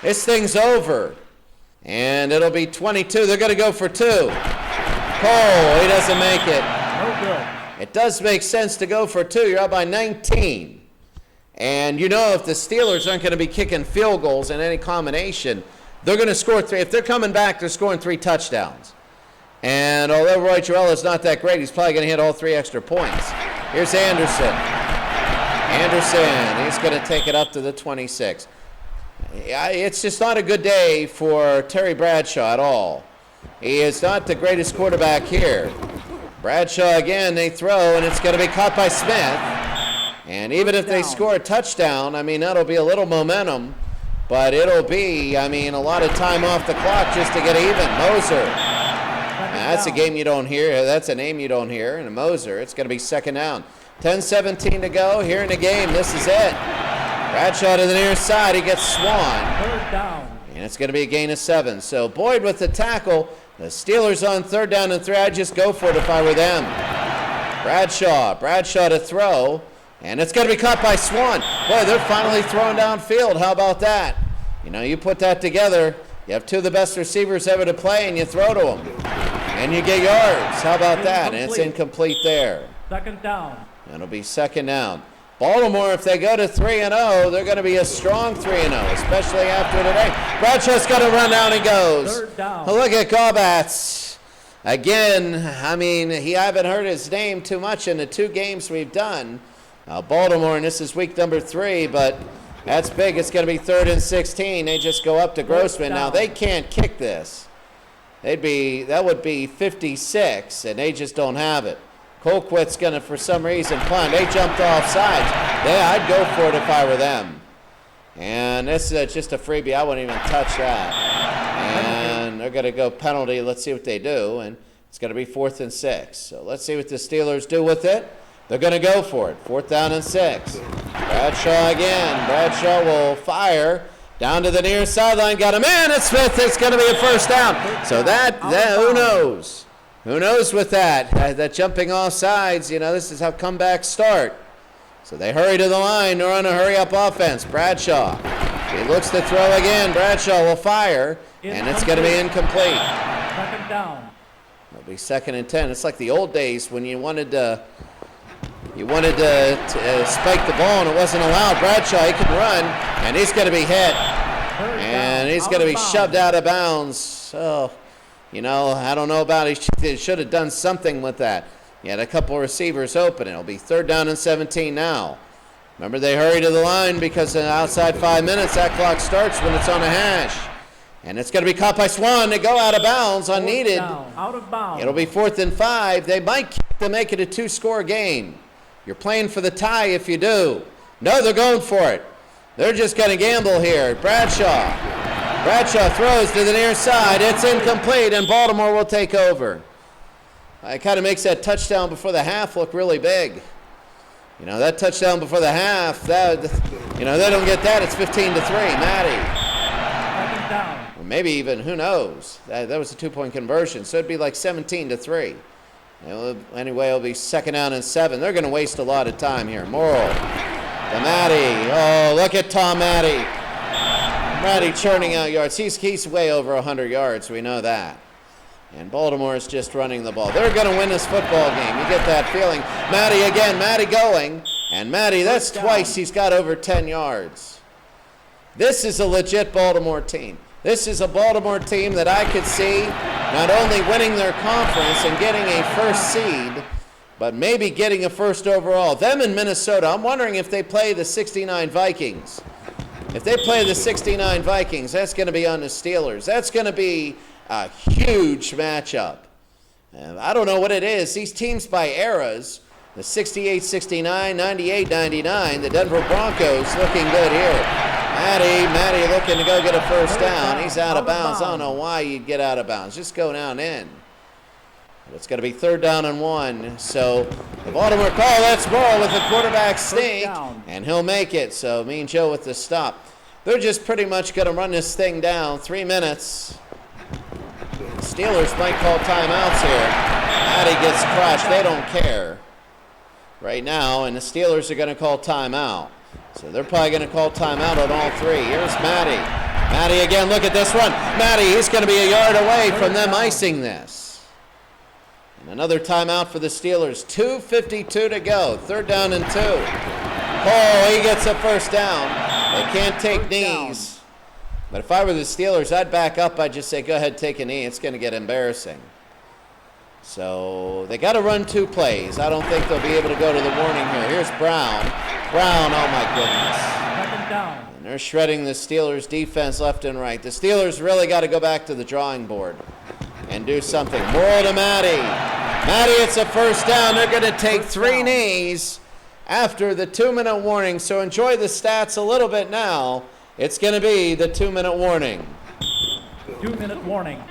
This thing's over. And it'll be 22. They're going to go for 2. Cole, he doesn't make it. No good. It does make sense to go for 2. You're up by 19. And if the Steelers aren't going to be kicking field goals in any combination, they're going to score 3. If they're coming back, they're scoring 3 touchdowns. And although Roy Terrell is not that great, he's probably going to hit all 3 extra points. Here's Anderson. He's going to take it up to the 26. It's just not a good day for Terry Bradshaw at all. He is not the greatest quarterback here. Bradshaw again, they throw, and it's going to be caught by Smith. And even if they score a touchdown, I mean, that'll be a little momentum. but it'll be, I mean, a lot of time off the clock just to get even. Moser. That's a game you don't hear. That's a name you don't hear. And Moser, it's going to be second down. 10:17 to go here in the game. This is it. Bradshaw to the near side. He gets Swan. Third down. And it's going to be a gain of 7. So Boyd with the tackle. The Steelers on 3rd down and 3. I'd just go for it if I were them. Bradshaw to throw. And it's going to be caught by Swan. Boy, they're finally throwing downfield. How about that? You know, you put that together. You have 2 of the best receivers ever to play, and you throw to them. And you get yards. How about that? And it's incomplete there. Second down. It'll be second down. Baltimore, if they go to 3-0, they're going to be a strong 3-0, especially after today. Bradshaw's going to run down and goes. Third down. Look at Gobats. Again, I mean, I haven't heard his name too much in the 2 games we've done. Baltimore, and this is week number 3, but that's big. It's going to be 3rd and 16. They just go up to Grossman. Now, they can't kick this. That would be 56, and they just don't have it. Colquitt's going to, for some reason, punt. They jumped off sides. Yeah, I'd go for it if I were them. And this is just a freebie. I wouldn't even touch that. And they're going to go penalty. Let's see what they do. And it's going to be 4th and 6. So let's see what the Steelers do with it. They're going to go for it. 4th down and 6. Bradshaw again. Bradshaw will fire. Down to the near sideline. Got a man at Smith. It's going to be a first down. So that who knows? Who knows with that? That jumping off sides, you know, this is how comebacks start. So they hurry to the line. They're on a hurry-up offense. Bradshaw. He looks to throw again. Bradshaw will fire, and it's going to be incomplete. Second down. It'll be 2nd and 10. It's like the old days when you wanted to spike the ball and it wasn't allowed. Bradshaw, he can run, and he's going to be hit. And he's going to be shoved out of bounds. So, you know, I don't know about it. He should have done something with that. He had a couple of receivers open. It'll be 3rd down and 17 now. Remember, they hurry to the line because outside 5 minutes, that clock starts when it's on a hash. And it's going to be caught by Swan. They go out of bounds, unneeded. Out of bounds. It'll be 4th and 5. They might kick to make it a 2-score game. You're playing for the tie if you do. No, they're going for it. They're just going to gamble here. Bradshaw throws to the near side. It's incomplete, and Baltimore will take over. It kind of makes that touchdown before the half look really big. You know, that touchdown before the half, they don't get that. It's 15-3. Matty. Second down. Or maybe even, who knows? That was a 2-point conversion, so it'd be like 17-3. Anyway, it'll be 2nd down and 7. They're going to waste a lot of time here. Morrill. To Matty. Oh, look at Tom Matty. Matty churning out yards. He's way over 100 yards. We know that. And Baltimore is just running the ball. They're going to win this football game. You get that feeling. Matty again. Matty going. And Matty, that's twice he's got over 10 yards. This is a legit Baltimore team. This is a Baltimore team that I could see not only winning their conference and getting a first seed, but maybe getting a first overall. Them in Minnesota, I'm wondering if they play the 69 Vikings. If they play the 69 Vikings, that's going to be on the Steelers. That's going to be a huge matchup. I don't know what it is. These teams by eras, the 68-69, 98-99, the Denver Broncos looking good here. Matty looking to go get a first down. He's out of bounds. I don't know why you'd get out of bounds. Just go down in. But it's going to be 3rd down and 1. So the Baltimore call, that's Morrill with the quarterback sneak, and he'll make it. So Mean Joe with the stop. They're just pretty much going to run this thing down. 3 minutes. The Steelers might call timeouts here. Matty gets crushed. They don't care right now, and the Steelers are going to call timeout. So they're probably going to call timeout on all 3. Here's Matty. Matty again, look at this run. Matty, he's going to be a yard away from them icing this. And another timeout for the Steelers. 2:52 to go. 3rd down and 2. Oh, he gets a first down. They can't take knees. But if I were the Steelers, I'd back up. I'd just say, go ahead, take a knee. It's going to get embarrassing. So they got to run 2 plays. I don't think they'll be able to go to the warning here. Here's Brown. Brown, oh my goodness. Second down. And they're shredding the Steelers' defense left and right. The Steelers really got to go back to the drawing board and do something. Morrill to Matty. Matty, it's a first down. They're going to take 3 knees after the 2-minute warning. So enjoy the stats a little bit now. It's going to be the 2-minute warning. 2-minute warning.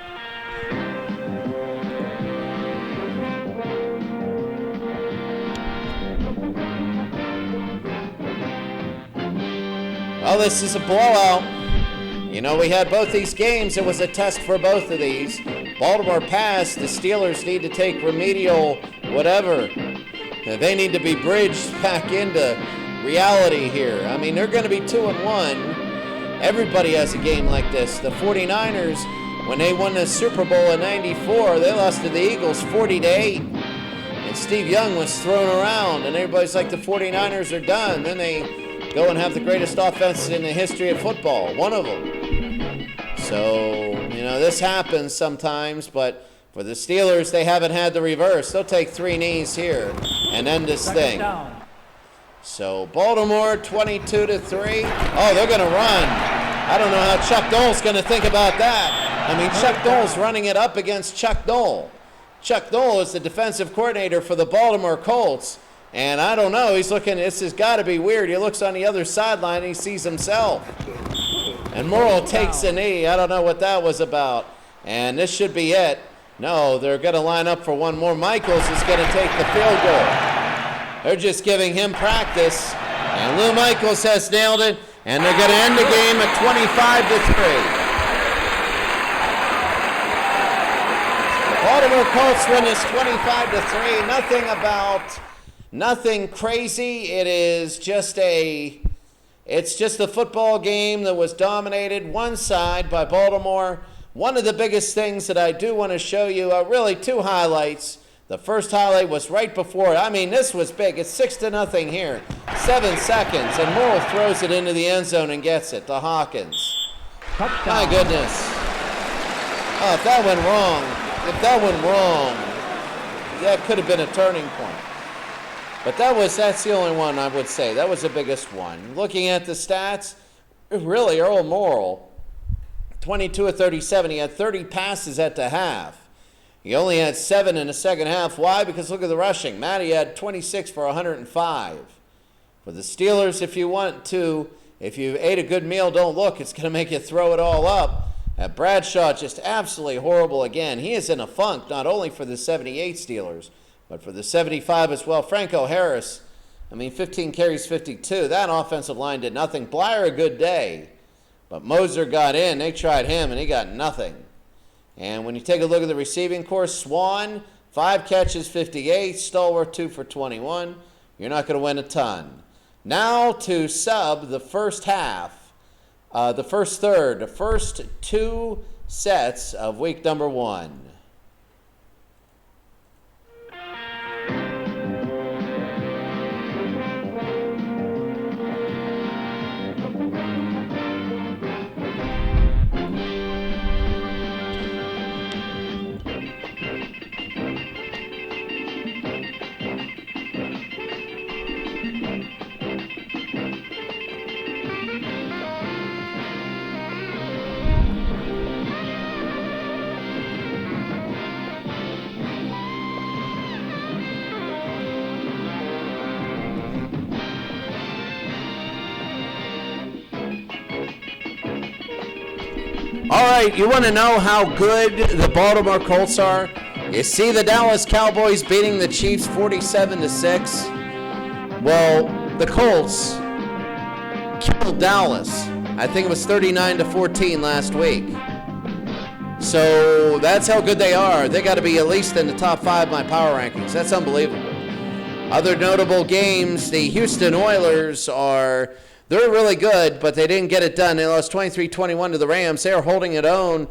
Well, this is a blowout. You know, we had both these games. It was a test for both of these. Baltimore passed. The Steelers need to take remedial whatever. They need to be bridged back into reality here. I mean, they're going to be 2-1. Everybody has a game like this. The 49ers, when they won the Super Bowl in '94, they lost to the Eagles 40-8. And Steve Young was thrown around, and everybody's like, the 49ers are done. Then they go and have the greatest offense in the history of football, one of them. So, you know, this happens sometimes, but for the Steelers, they haven't had the reverse. They'll take 3 knees here and end this thing. Down. So Baltimore 22-3. Oh, they're going to run. I don't know how Chuck Noll's going to think about that. I mean, Chuck Noll's running it up against Chuck Noll. Chuck Noll is the defensive coordinator for the Baltimore Colts. And I don't know, he's looking, this has got to be weird. He looks on the other sideline and he sees himself. And Morrill takes a knee. I don't know what that was about. And this should be it. No, they're going to line up for one more. Michaels is going to take the field goal. They're just giving him practice. And Lou Michaels has nailed it. And they're going to end the game at 25-3. The Baltimore Colts win this 25-3. Nothing crazy. It's just a football game that was dominated one side by Baltimore. One of the biggest things that I do want to show you are really 2 highlights. The first highlight was right before. I mean, this was big. It's 6-0 here. 7 seconds, and Morrill throws it into the end zone and gets it to Hawkins. My goodness. Oh, if that went wrong, that could have been a turning point. But that's the only one I would say. That was the biggest one. Looking at the stats, really, Earl Morrill, 22 of 37. He had 30 passes at the half. He only had 7 in the second half. Why? Because look at the rushing. Matty had 26 for 105. For the Steelers, if you ate a good meal, don't look. It's going to make you throw it all up. Bradshaw just absolutely horrible again. He is in a funk, not only for the 78 Steelers, but for the 75 as well. Franco Harris, 15 carries, 52. That offensive line did nothing. Blyer, a good day. But Moser got in. They tried him, and he got nothing. And when you take a look at the receiving corps, Swan, 5 catches, 58. Stallworth, 2 for 21. You're not going to win a ton. Now to sub the first half, the first third, the first 2 sets of week number 1. All right, you want to know how good the Baltimore Colts are? You see the Dallas Cowboys beating the Chiefs 47-6. Well, the Colts killed Dallas. I think it was 39-14 last week. So that's how good they are. They got to be at least in the top 5 of my power rankings. That's unbelievable. Other notable games, the Houston Oilers they're really good, but they didn't get it done. They lost 23-21 to the Rams. They're holding their own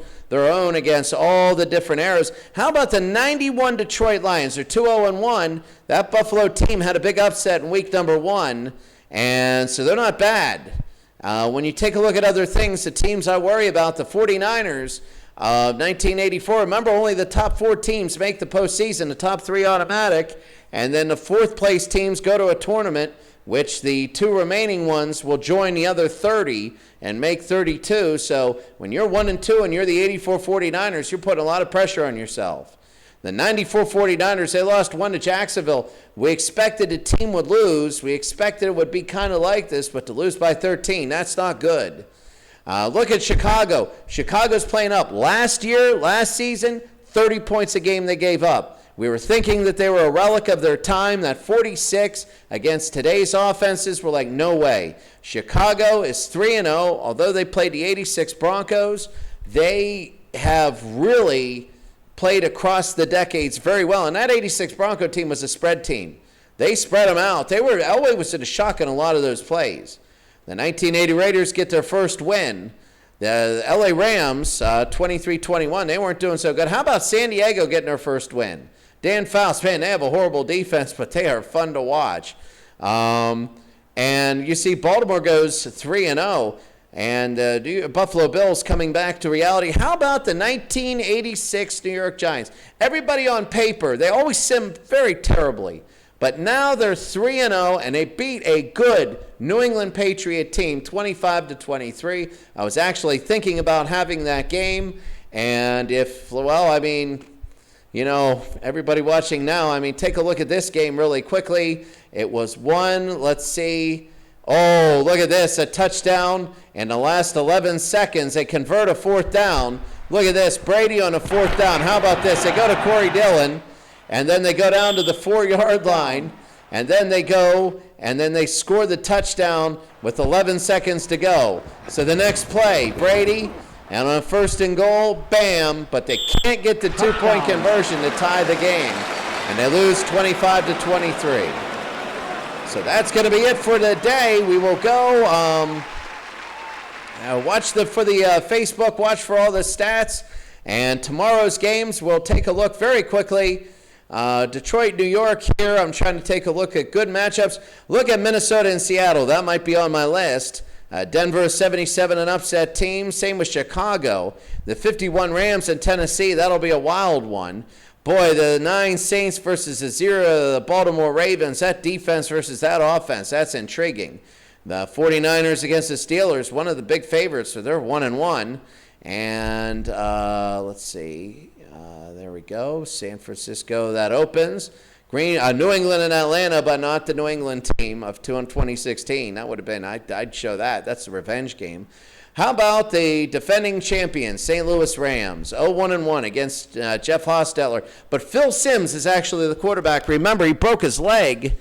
against all the different eras. How about the 91 Detroit Lions? They're 2-0-1. That Buffalo team had a big upset in week number 1, and so they're not bad. When you take a look at other things, the teams I worry about, the 49ers, 1984, remember only the top 4 teams make the postseason, the top 3 automatic, and then the 4th place teams go to a tournament, which the 2 remaining ones will join the other 30 and make 32. So when you're 1-2 and you're the 84 49ers, you're putting a lot of pressure on yourself. The 94 49ers, they lost 1 to Jacksonville. We expected the team would lose. We expected it would be kind of like this, but to lose by 13, that's not good. Look at Chicago. Chicago's playing up. Last season, 30 points a game they gave up. We were thinking that they were a relic of their time. That 46 against today's offenses, we're like, no way. Chicago is 3-0. Although they played the 86 Broncos, they have really played across the decades very well. And that 86 Bronco team was a spread team. They spread them out. Elway was in a shock in a lot of those plays. The 1980 Raiders get their first win. The LA Rams, 23-21, they weren't doing so good. How about San Diego getting their first win? Dan Faust, man, they have a horrible defense, but they are fun to watch. And you see Baltimore goes 3-0, and Buffalo Bills coming back to reality. How about the 1986 New York Giants? Everybody on paper, they always seem very terribly. But now they're 3-0, and they beat a good New England Patriot team 25-23. I was actually thinking about having that game, and everybody watching now, take a look at this game really quickly. It was let's see. Oh, look at this, a touchdown. In the last 11 seconds, they convert a fourth down. Look at this, Brady on a fourth down. How about this? They go to Corey Dillon. And then they go down to the 4-yard line, and then they score the touchdown with 11 seconds to go. So the next play, Brady, and on first and goal, bam, but they can't get the two-point conversion to tie the game, and they lose 25-23. So that's going to be it for today. We will go watch for the Facebook, watch for all the stats, and tomorrow's games, we'll take a look very quickly. Detroit, New York here. I'm trying to take a look at good matchups. Look at Minnesota and Seattle. That might be on my list. Denver is 77, an upset team. Same with Chicago. The 51 Rams in Tennessee. That'll be a wild one. Boy, the 9 Saints versus the 0 the Baltimore Ravens. That defense versus that offense. That's intriguing. The 49ers against the Steelers. One of the big favorites. So they're 1-1. And let's see. There we go. San Francisco, that opens. New England and Atlanta, but not the New England team of 2016. That would have been, I'd show that. That's the revenge game. How about the defending champions, St. Louis Rams, 0-1-1 against Jeff Hostetler. But Phil Simms is actually the quarterback. Remember, he broke his leg,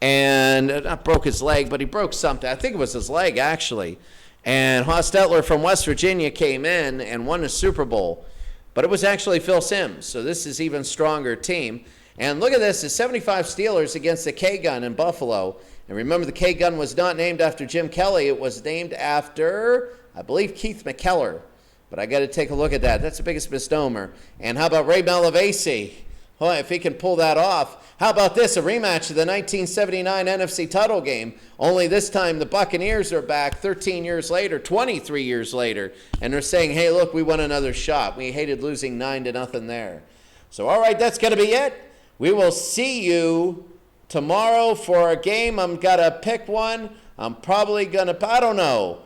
and not broke his leg, but he broke something. I think it was his leg, actually. And Hostetler from West Virginia came in and won the Super Bowl. But it was actually Phil Simms, so this is even stronger team. And look at this, the 75 Steelers against the K-Gun in Buffalo. And remember, the K-Gun was not named after Jim Kelly. It was named after, I believe, Keith McKellar. But I got to take a look at that. That's the biggest misnomer. And how about Ray Malavasi? Well, if he can pull that off. How about this, a rematch of the 1979 NFC title game? Only this time the Buccaneers are back 13 years later, 23 years later, and they're saying, hey, look, we won another shot. We hated losing 9-0 there. So, all right, that's going to be it. We will see you tomorrow for a game. I'm going to pick one. I'm probably going to, I don't know.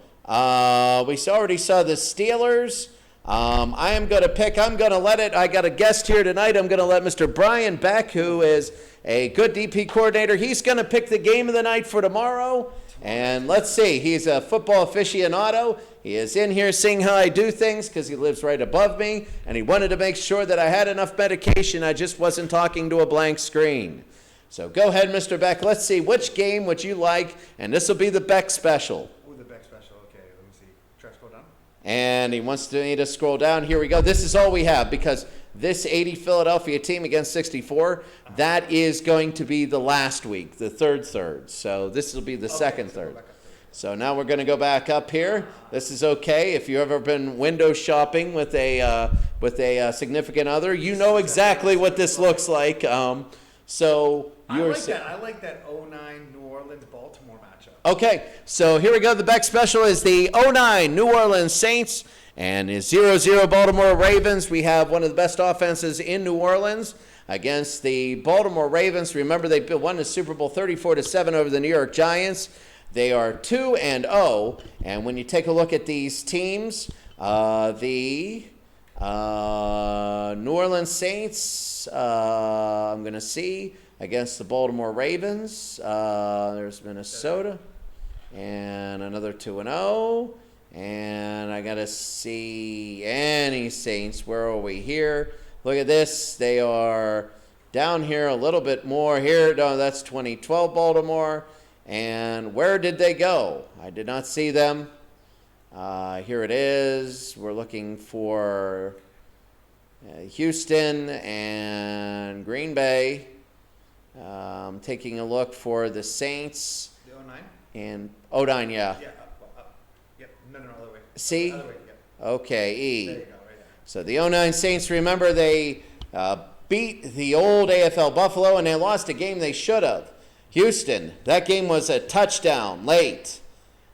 We already saw the Steelers. I am going to pick, I got a guest here tonight. I'm going to let Mr. Brian Beck, who is a good DP coordinator, he's going to pick the game of the night for tomorrow. And let's see, he's a football aficionado. He is in here seeing how I do things because he lives right above me. And he wanted to make sure that I had enough medication. I just wasn't talking to a blank screen. So go ahead, Mr. Beck. Let's see, which game would you like? And this will be the Beck special. The Beck special. Okay, let me see. Try to scroll down. And he wants me to scroll down. Here we go. This is all we have because this 80 Philadelphia team against 64, that is going to be the last week, the third. So this will be the second third. So now we're going to go back up here. This is okay. If you've ever been window shopping with a significant other, you know exactly what this looks like. So I like that 09 New Orleans-Baltimore matchup. Okay, so here we go. The Beck special is the 09 New Orleans Saints and is 0-0 Baltimore Ravens. We have one of the best offenses in New Orleans against the Baltimore Ravens. Remember, they won the Super Bowl 34-7 over the New York Giants. They are 2-0, and when you take a look at these teams, the New Orleans Saints, I'm going to see against the Baltimore Ravens. There's Minnesota, and another 2-0. And I got to see any Saints. Where are we here? Look at this. They are down here a little bit more. Here, no, that's 2012 Baltimore. And where did they go? I did not see them. Here it is. We're looking for Houston and Green Bay. Taking a look for the Saints. The 09? And 09, yeah. Yeah, up. Yep, no, other way. C? Other way, yep. Okay, E. There you go, right there. So the 09 Saints, remember, they beat the old AFL Buffalo, and they lost a game they should have. Houston, that game was a touchdown late.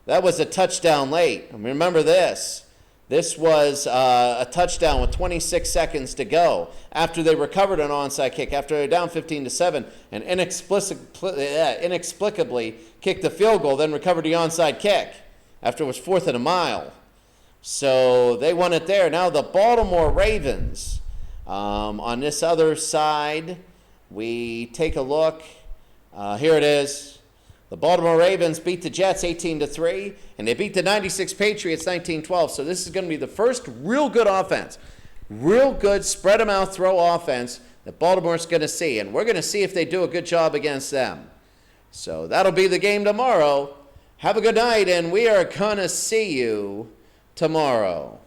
That was a touchdown late. Remember this. This was a touchdown with 26 seconds to go after they recovered an onside kick, after they were down 15-7, and inexplicably kicked the field goal, then recovered the onside kick after it was 4th and a mile. So they won it there. Now the Baltimore Ravens, on this other side, we take a look. Here it is. The Baltimore Ravens beat the Jets 18-3, and they beat the 96 Patriots 19-12. So this is going to be the first real good offense, real good spread them out, throw offense that Baltimore's going to see. And we're going to see if they do a good job against them. So that'll be the game tomorrow. Have a good night, and we are going to see you tomorrow.